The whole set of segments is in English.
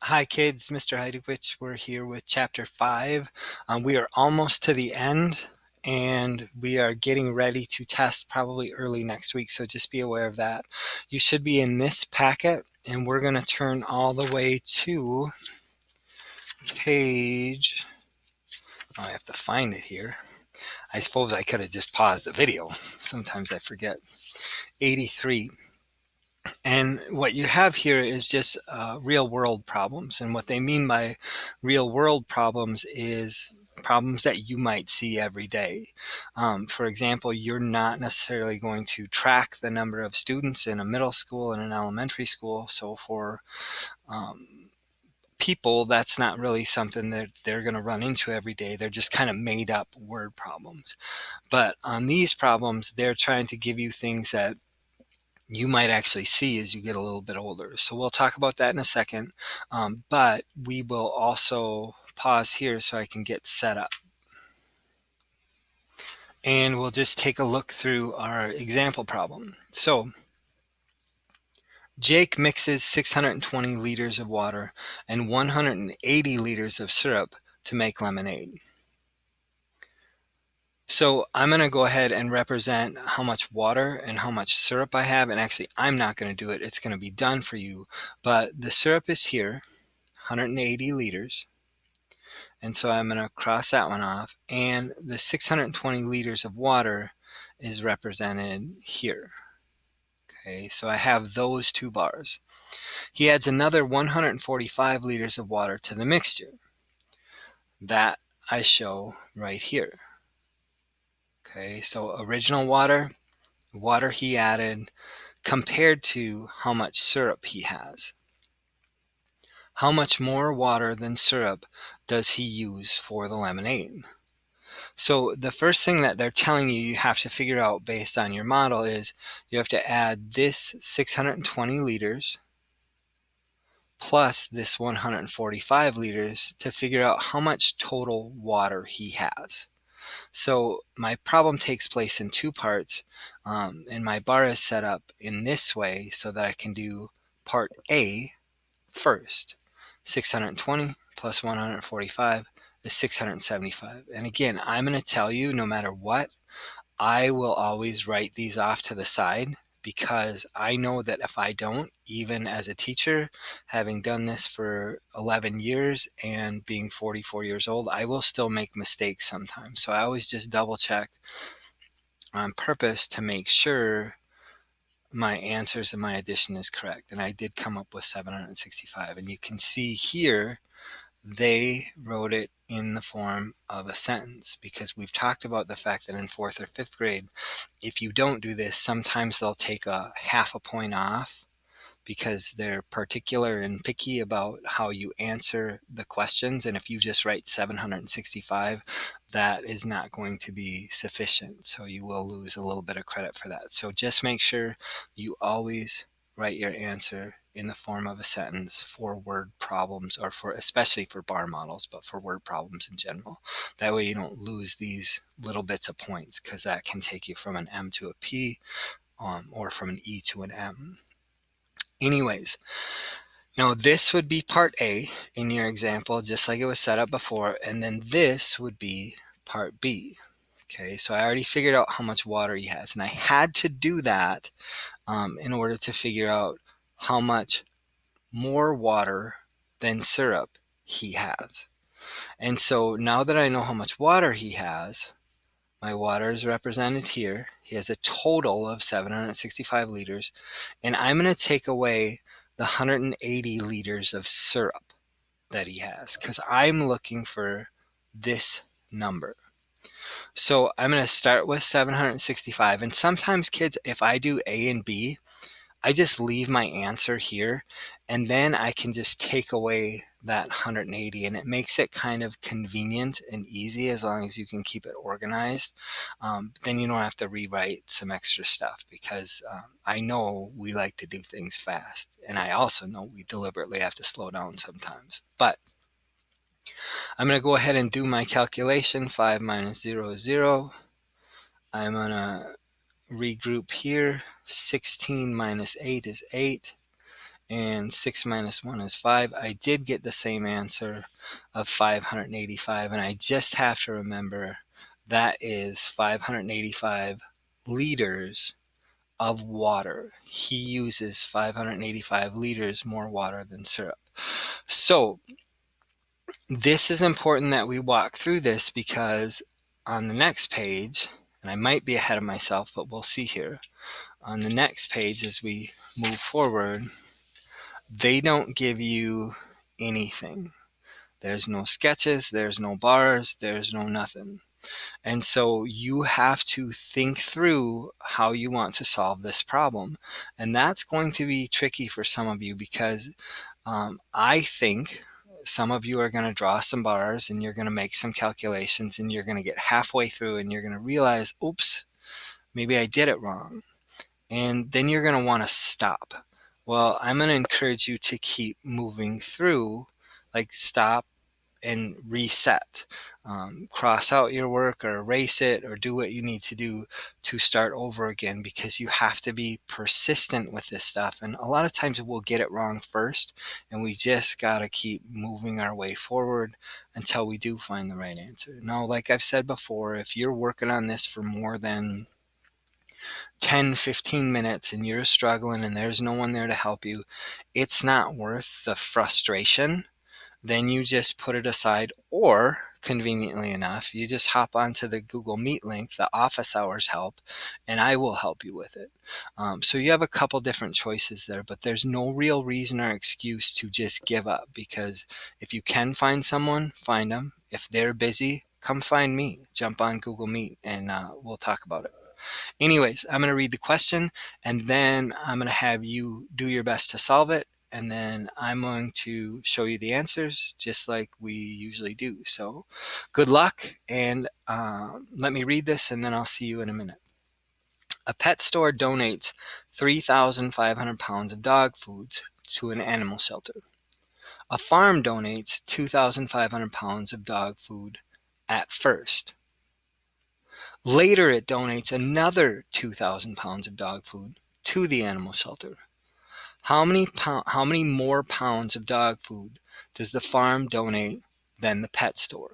Hi kids, Mr. Heidowitz. We're here with chapter 5. We are almost to the end and we are getting ready to test probably early next week, so just be aware of that. You should be in this packet and we're going to turn all the way to page, I have to find it here. I suppose I could have just paused the video. Sometimes I forget. 83. And what you have here is just real world problems. And what they mean by real world problems is problems that you might see every day. For example, you're not necessarily going to track the number of students in a middle school and an elementary school. So for people, that's not really something that they're going to run into every day. They're just kind of made up word problems. But on these problems, they're trying to give you things that you might actually see as you get a little bit older. So we'll talk about that in a second, but we will also pause here so I can get set up. And we'll just take a look through our example problem. So Jake mixes 620 liters of water and 180 liters of syrup to make lemonade. So I'm going to go ahead and represent how much water and how much syrup I have. And actually, I'm not going to do it. It's going to be done for you. But the syrup is here, 180 liters. And so I'm going to cross that one off. And the 620 liters of water is represented here. Okay, so I have those two bars. He adds another 145 liters of water to the mixture. That I show right here. Okay, so original water he added compared to how much syrup he has. How much more water than syrup does he use for the lemonade? So the first thing that they're telling you have to figure out based on your model is you have to add this 620 liters plus this 145 liters to figure out how much total water he has. So my problem takes place in two parts, and my bar is set up in this way so that I can do part A first. 620 plus 145 is 675. And again, I'm going to tell you, no matter what, I will always write these off to the side, because I know that if I don't, even as a teacher, having done this for 11 years and being 44 years old, I will still make mistakes sometimes. So I always just double check on purpose to make sure my answers and my addition is correct. And I did come up with 765. And you can see here, they wrote it in the form of a sentence, because we've talked about the fact that in 4th or 5th grade, if you don't do this, sometimes they'll take a half a point off because they're particular and picky about how you answer the questions. And if you just write 765, that is not going to be sufficient. So you will lose a little bit of credit for that. So just make sure you always write your answer in the form of a sentence for word problems, or for, especially for bar models, but for word problems in general. That way you don't lose these little bits of points, because that can take you from an M to a P, or from an E to an M. Anyways, now this would be part A in your example, just like it was set up before, and then this would be part B. Okay, so I already figured out how much water he has, and I had to do that in order to figure out how much more water than syrup he has. And so now that I know how much water he has, my water is represented here. He has a total of 765 liters, and I'm going to take away the 180 liters of syrup that he has, because I'm looking for this number. So I'm going to start with 765, and sometimes kids, if I do A and B, I just leave my answer here, and then I can just take away that 180, and it makes it kind of convenient and easy as long as you can keep it organized. Then you don't have to rewrite some extra stuff, because I know we like to do things fast, and I also know we deliberately have to slow down sometimes. But I'm going to go ahead and do my calculation. 5 minus 0 is 0. I'm going to regroup here. 16 minus 8 is 8. and 6 minus 1 is 5. I did get the same answer of 585, and I just have to remember that is 585 liters of water. He uses 585 liters more water than syrup. So this is important that we walk through this, because on the next page, and I might be ahead of myself, but we'll see here. On the next page, as we move forward, they don't give you anything. There's no sketches, there's no bars, there's no nothing. And so you have to think through how you want to solve this problem. And that's going to be tricky for some of you, because I think some of you are going to draw some bars and you're going to make some calculations, and you're going to get halfway through and you're going to realize, oops, maybe I did it wrong. And then you're going to want to stop. Well, I'm going to encourage you to keep moving through, like stop and reset. Cross out your work or erase it or do what you need to do to start over again, because you have to be persistent with this stuff. And a lot of times we'll get it wrong first, and we just got to keep moving our way forward until we do find the right answer. Now, like I've said before, if you're working on this for more than 10, 15 minutes and you're struggling and there's no one there to help you, it's not worth the frustration. Then you just put it aside, or conveniently enough, you just hop onto the Google Meet link, the office hours help, and I will help you with it. So you have a couple different choices there, but there's no real reason or excuse to just give up, because if you can find someone, find them. If they're busy, come find me. Jump on Google Meet and we'll talk about it. Anyways, I'm going to read the question, and then I'm going to have you do your best to solve it. And then I'm going to show you the answers just like we usually do. So good luck, and let me read this and then I'll see you in a minute. A pet store donates 3,500 pounds of dog food to an animal shelter. A farm donates 2,500 pounds of dog food at first. Later, it donates another 2,000 pounds of dog food to the animal shelter. How many more pounds of dog food does the farm donate than the pet store?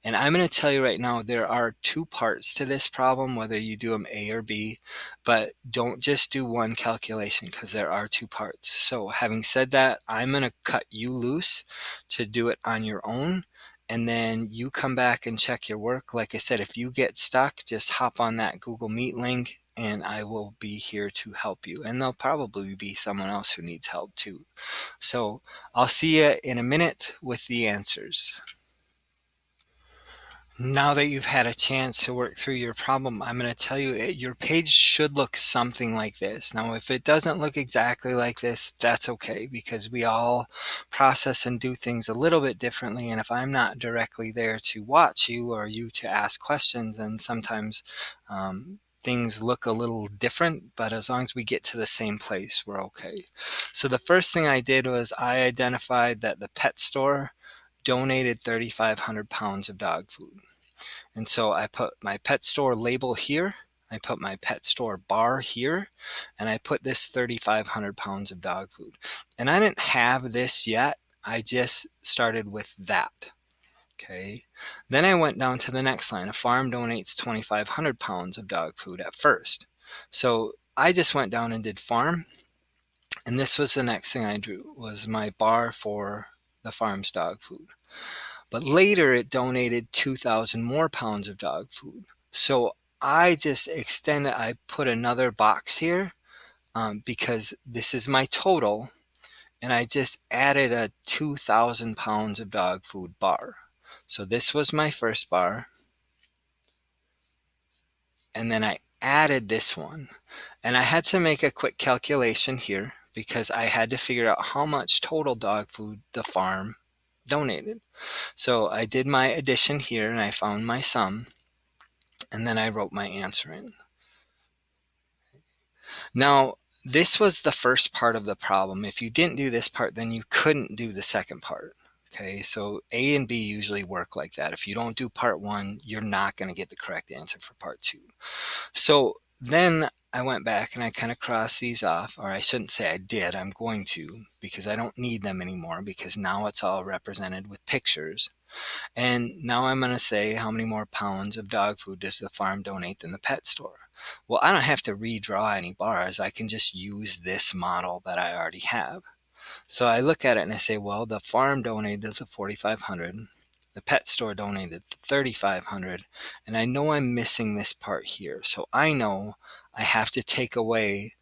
And I'm going to tell you right now, there are two parts to this problem, whether you do them A or B, but don't just do one calculation, because there are two parts. So having said that, I'm going to cut you loose to do it on your own, and then you come back and check your work. Like I said, if you get stuck, just hop on that Google Meet link and I will be here to help you. And there'll probably be someone else who needs help too. So I'll see you in a minute with the answers. Now that you've had a chance to work through your problem, I'm going to tell you your page should look something like this. Now, if it doesn't look exactly like this, that's okay, because we all process and do things a little bit differently. And if I'm not directly there to watch you or you to ask questions, then sometimes things look a little different, but as long as we get to the same place, we're okay. So the first thing I did was I identified that the pet store donated 3,500 pounds of dog food. And so I put my pet store label here, I put my pet store bar here, and I put this 3,500 pounds of dog food. And I didn't have this yet, I just started with that. Okay. Then I went down to the next line. A farm donates 2,500 pounds of dog food at first. So I just went down and did farm. And this was the next thing I drew, was my bar for the farm's dog food. But later it donated 2,000 more pounds of dog food. So I just extended, I put another box here because this is my total. And I just added a 2,000 pounds of dog food bar. So this was my first bar. And then I added this one. And I had to make a quick calculation here because I had to figure out how much total dog food the farm donated. So I did my addition here and I found my sum. And then I wrote my answer in. Now, this was the first part of the problem. If you didn't do this part, then you couldn't do the second part. Okay, so A and B usually work like that. If you don't do part one, you're not going to get the correct answer for part two. So Then I went back and I kind of crossed these off, or I shouldn't say I did, I'm going to, because I don't need them anymore, because now it's all represented with pictures. And now I'm going to say how many more pounds of dog food does the farm donate than the pet store. Well, I don't have to redraw any bars. I can just use this model that I already have. So I look at it and I say, well, the farm donated the 4,500. The pet store donated 3,500, and I know I'm missing this part here. So I know I have to take away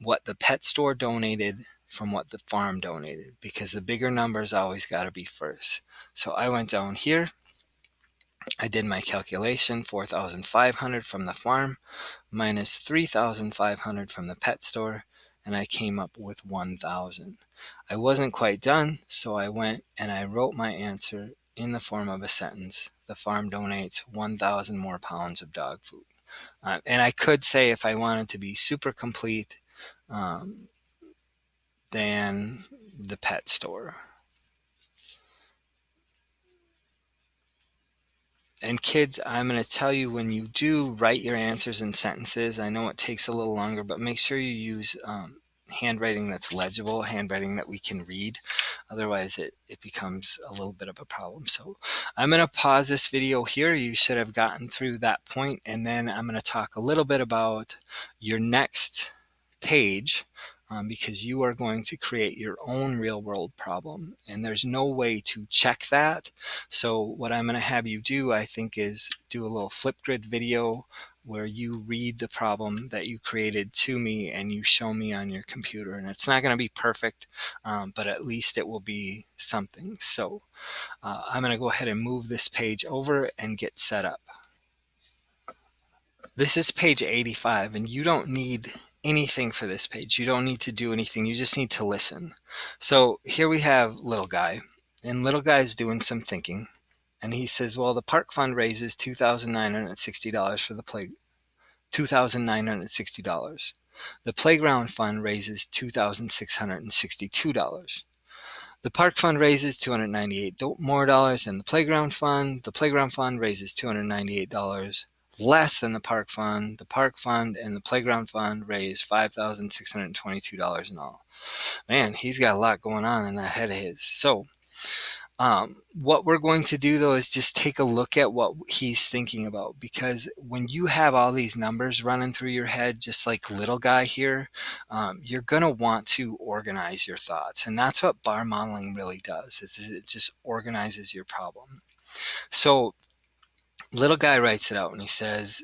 what the pet store donated from what the farm donated, because the bigger numbers always got to be first. So I went down here, I did my calculation, 4,500 from the farm minus 3,500 from the pet store, and I came up with 1,000. I wasn't quite done, so I went and I wrote my answer in the form of a sentence. The farm donates 1,000 more pounds of dog food. And I could say, if I wanted to be super complete, than the pet store. And kids, I'm going to tell you, when you do write your answers in sentences, I know it takes a little longer, but make sure you use handwriting that's legible, handwriting that we can read. Otherwise, it becomes a little bit of a problem. So I'm going to pause this video here. You should have gotten through that point, and then I'm going to talk a little bit about your next page, because you are going to create your own real world problem, and there's no way to check that. So what I'm going to have you do, I think, is do a little FlipGrid video where you read the problem that you created to me and you show me on your computer. And it's not going to be perfect, but at least it will be something. So I'm going to go ahead and move this page over and get set up. This is page 85, and you don't need anything for this page. You don't need to do anything. You just need to listen. So here we have little guy, and little guy is doing some thinking, and he says, well, the park fund raises $2,960 for the play. $2,960. The playground fund raises $2,662. The park fund raises $298 more than the playground fund. The playground fund raises $298 less than the park fund. The park fund and the playground fund raise $5,622 in all. Man, he's got a lot going on in that head of his. So what we're going to do, though, is just take a look at what he's thinking about, because when you have all these numbers running through your head, just like little guy here, you're going to want to organize your thoughts. And that's what bar modeling really does, is it just organizes your problem. So little guy writes it out and he says,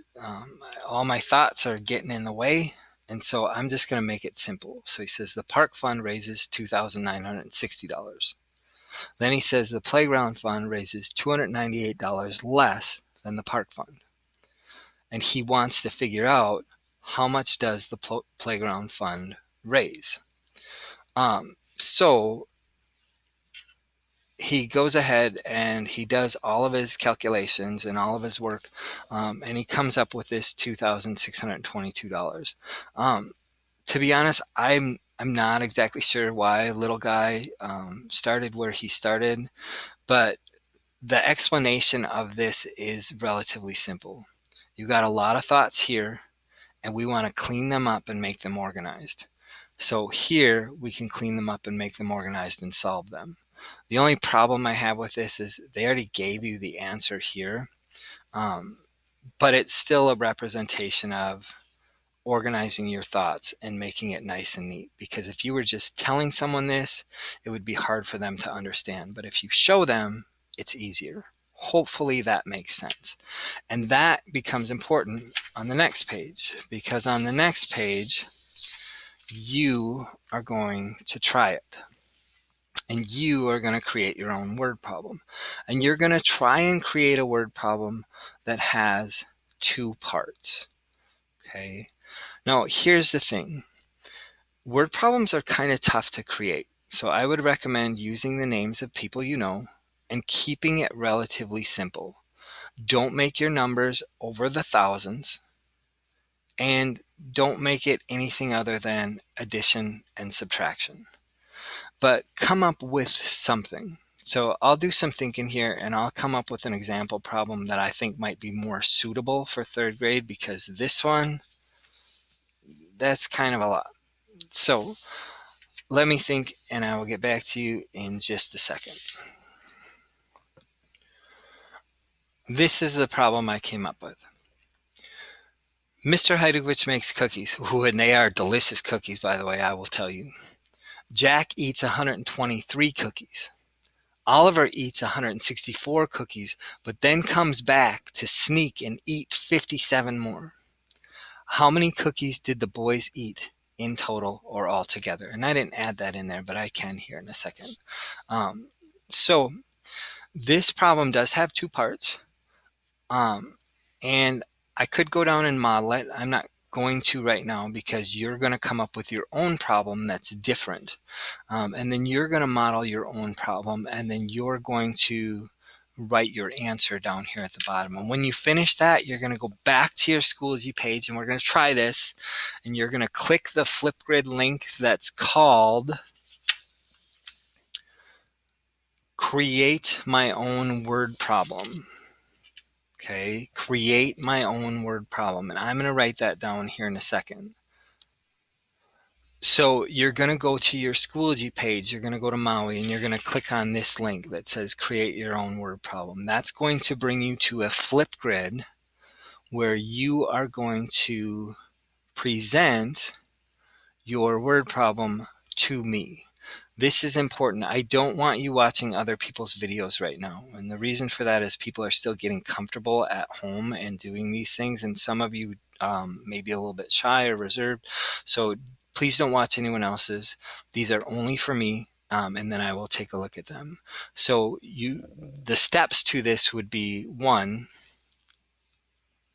all my thoughts are getting in the way, and so I'm just going to make it simple. So he says the park fund raises $2,960. Then he says the playground fund raises $298 less than the park fund. And he wants to figure out, how much does the playground fund raise? So he goes ahead and he does all of his calculations and all of his work, and he comes up with this $2,622. To be honest, I'm not exactly sure why little guy started where he started, but the explanation of this is relatively simple. You got a lot of thoughts here, and we want to clean them up and make them organized. So here we can clean them up and make them organized and solve them. The only problem I have with this is they already gave you the answer here, but it's still a representation of organizing your thoughts and making it nice and neat. Because if you were just telling someone this, it would be hard for them to understand. But if you show them, it's easier. Hopefully that makes sense. And that becomes important on the next page, because on the next page, you are going to try it. And you are going to create your own word problem. And you're going to try and create a word problem that has two parts. Okay. Now, here's the thing. Word problems are kind of tough to create. So I would recommend using the names of people you know and keeping it relatively simple. Don't make your numbers over the thousands, and don't make it anything other than addition and subtraction. But come up with something. So I'll do some thinking here, and I'll come up with an example problem that I think might be more suitable for third grade, because this one that's kind of a lot. So let me think, and I will get back to you in just a second. This is the problem I came up with. Mr. Heidowitz makes cookies. Ooh, and they are delicious cookies, by the way, I will tell you. Jack eats 123 cookies. Oliver eats 164 cookies, but then comes back to sneak and eat 57 more. How many cookies did the boys eat in total or all together? And I didn't add that in there, but I can here in a second. So this problem does have two parts. And I could go down and model it. I'm not going to right now because you're going to come up with your own problem that's different. And then you're going to model your own problem, and then you're going to write your answer down here at the bottom. And when you finish that, you're going to go back to your Schoology page, and we're going to try this. And you're going to click the FlipGrid link that's called Create My Own Word Problem. Okay, create my own word problem. And I'm going to write that down here in a second. So you're going to go to your Schoology page, you're going to go to Maui, and you're going to click on this link that says create your own word problem. That's going to bring you to a FlipGrid where you are going to present your word problem to me. This is important. I don't want you watching other people's videos right now. And the reason for that is people are still getting comfortable at home and doing these things. And some of you may be a little bit shy or reserved. So please don't watch anyone else's. These are only for me. And then I will take a look at them. So the steps to this would be 1,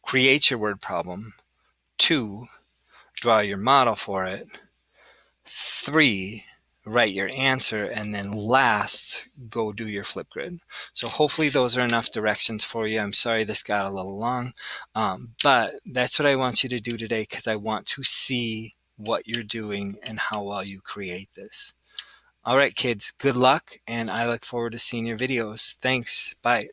create your word problem. 2, draw your model for it. 3, write your answer, and then last, go do your FlipGrid. So hopefully those are enough directions for you. I'm sorry this got a little long, but that's what I want you to do today because I want to see what you're doing and how well you create this. All right, kids, good luck, and I look forward to seeing your videos. Thanks. Bye.